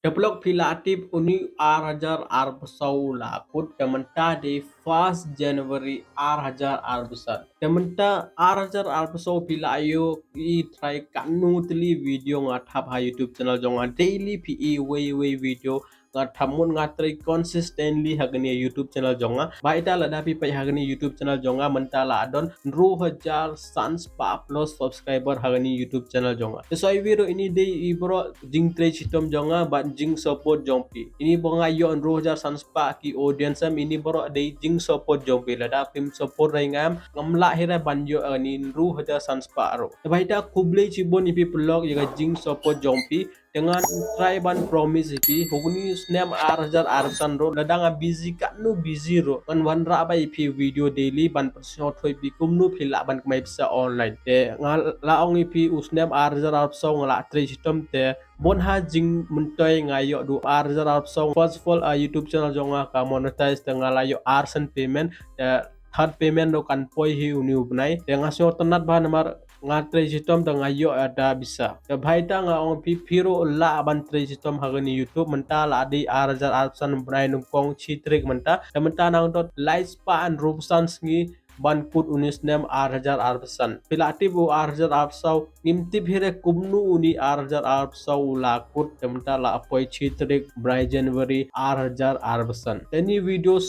Develop pilatif uni R1000 arbsau lakut tementa di 1 January R1000 arbsan. Tementa R1000 arbsau pila ayo I try kanu teli video ngathap ha YouTube channel jonga daily PE way video ngatamun ngatri consistently hagani YouTube channel jonga baita la dapi pai hagani YouTube channel jonga mentala adon 2000 sans pa plus subscriber hagani YouTube channel jonga so I video ini de ibro jing tre chitom jonga ban jing support jongpi ini bonga yo 2000 sans pa ki audience am ini bro de jing support jongpi la dapim support ringam ngamla hira banjo ani 2000 sans pa ro baita kuble chibon ipi blog yaga jing support jongpi dengan try ban promise iti huguni snam arjar arsan ro ladang busy kanu busy ro kan wanra ba ipi video daily ban persyo thoi bi kumnu phila ban kmai pisa online te ngal laong ipi usnam arjar arso ngala tre system te bon ha jing muntoi ngayo du arjar arso first of all YouTube channel jonga ka monetize te ngala yo arsan payment te third payment do kan poi hi uni ubnai te ngasyo tonat ba namar ngatre sistem tang ayo ada bisa ke baita nga ong piro la ban tre sistem hagani YouTube menta la di arjar arsan brai nungkong chitrik menta menta nang dot lights pa an rupsan sngi ban put unis nem arjar arsan pilatif u arjar arsau ngimti phire kumnu uni arjar arsau la kut menta la apoi chitrik brai January arjar arsan any videos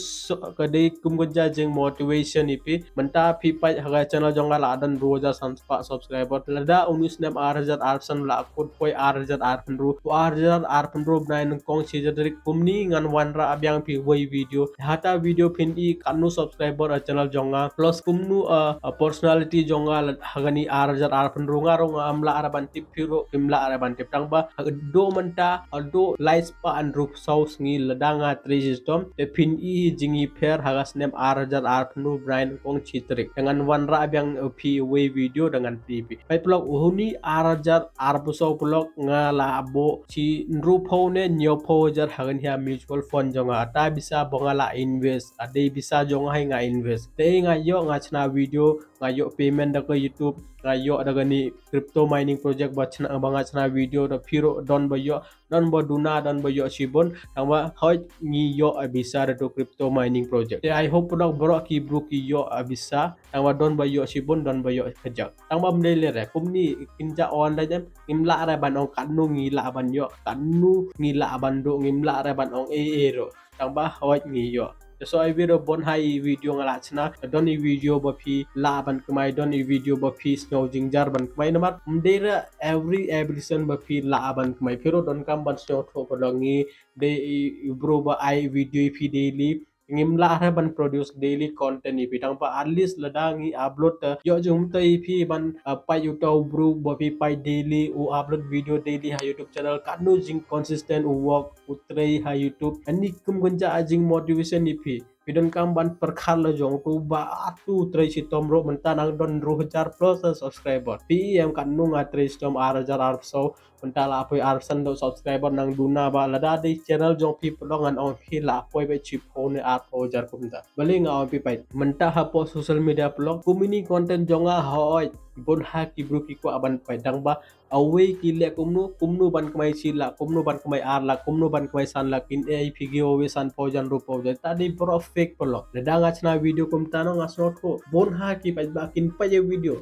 kadai kumgja jeng motivation ipi menta pi pai haga channel jonga la dan 2000 sampa subscriber lada unis nem arjar arsan la kut poi arjar arpenru arjar arpenru brai nungkong chitrik kumni ngan wanra abyang pi woi video hata video pin I kanu subscriber channel jonga plus kumnu personality jonga hagani arjar arpenru ngarong amla araban tip piro imla araban tip tangba do menta do lights pa an rup saus ngi ladanga tri system te pin I jingi pair hagas nem arjar arpenru brai nungkong chitrik dengan wanra abyang pi woi video dengan TV pai blog uhuni arjar arbusau blog ngalabo chi nrupo ne nyopo jar hagan hia mutual fund jonga ata bisa bongala invest ade bisa jonga hai nga invest te nga yo nga chna video nga yo payment da ko YouTube nga yo daga ni crypto mining project ba chna banga chna video da piro don ba yo don ba duna don ba yo shibon tangwa hoy ni yo bisa da to crypto mining project te I hope blog bro ki bro ki yo bisa tangwa don ba yo shibon don ba yo kajak tangba mdele re kumni kinja online jam imla re ban ong kanu ngila ban yo kanu ngila ban do ngimla re ban ong ro tangba hoy ngi yo so I video bon hai video ngala chna don I video ba phi la ban kmai don I video ba phi snow jingjar ban kmai namar mdera every evolution ba phi la ban kmai phiro don kam ban snow tho ko longi de bro ba I video phi daily ngimla ra ban produce daily content ipi tang pa at least ladangi upload yo jum tai phi ban pa YouTube bro ba phi pa daily u upload video daily ha YouTube channel kanu jing consistent work utrei ha YouTube ani kum gonja ajing motivation ipi pidon kam ban perkhar lo jong tu ba atu trei sitom ro mentan ang don 2000 plus subscriber pi em kanu nga trei sitom arjar arso mentala apoi arsan do subscriber nang duna ba lada de channel jong pi pelongan ong pi la apoi be chip phone ap ojar kumta bali nga ong pi pai menta ha po social media blog kumini content jonga hoy bon ha ki bro ki ko aban pai dang ba away ki le kumnu ban kmai sila kumnu ban kmai arla kumnu ban kmai san la kin ai pigi owe san pojan ro pojan tadi pro fake polo lada nga chna video kumta no ngasno tho bon ha ki pai ba kin pa ye video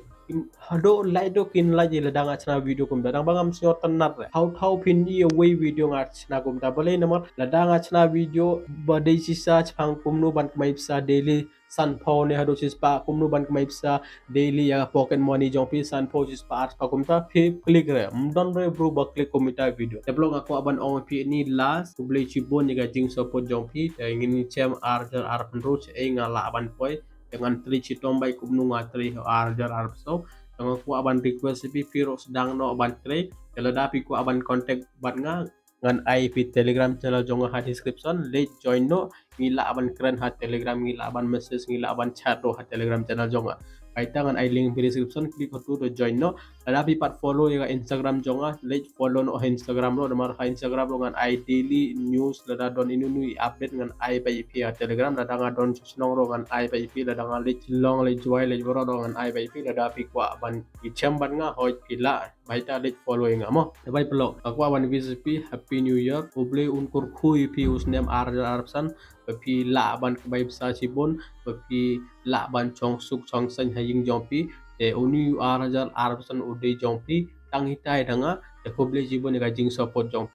hado laido kin la je ladang achna video kum dadang bangam sio tanat re how pin ye way video ngachna kum ta bale namar ladang achna video badai sisa chang kumnu ban kmai psa daily san pho ne hado sis pa kumnu ban kmai psa daily ya pocket money jong pi san pho sis pa art pa kum ta phi click re don re bro ba click komita video deblong aku aban ong pi ni last kublei chibon ni ga jing support jong pi ngin chem ar penroach e ngala aban poi dengan tri chitom bai kumnu ngatri arjar arso dengan ku aban request pi piro sedang no aban tri kalau dapi ku aban contact bat nga ngan IP telegram channel jonga ha description le join no ngila aban keren ha telegram ngila aban message ngila aban chat do ha telegram channel jonga baita ngan I link di description klik hotu do join no Ada pi pat follow ya Instagram jonga late follow no Instagram lo damar ka Instagram lo ngan ai daily news lada don inu nui update ngan ai pa ipi Telegram lada ngadon susnong ro ngan ai pa ipi lada ngan late long late joy late boro do ngan ai pa ipi lada pi kwa ban icham ban nga hoi pila baita late following amo bai pelo akwa ban VCP happy new year oble un kur khui pi usnem arsan pi la ban bai sa sibon pi la ban chong suk chong san haying jompi uni 8,000 arsan ude jompi tang hitai danga koble jibon ga jing support jompi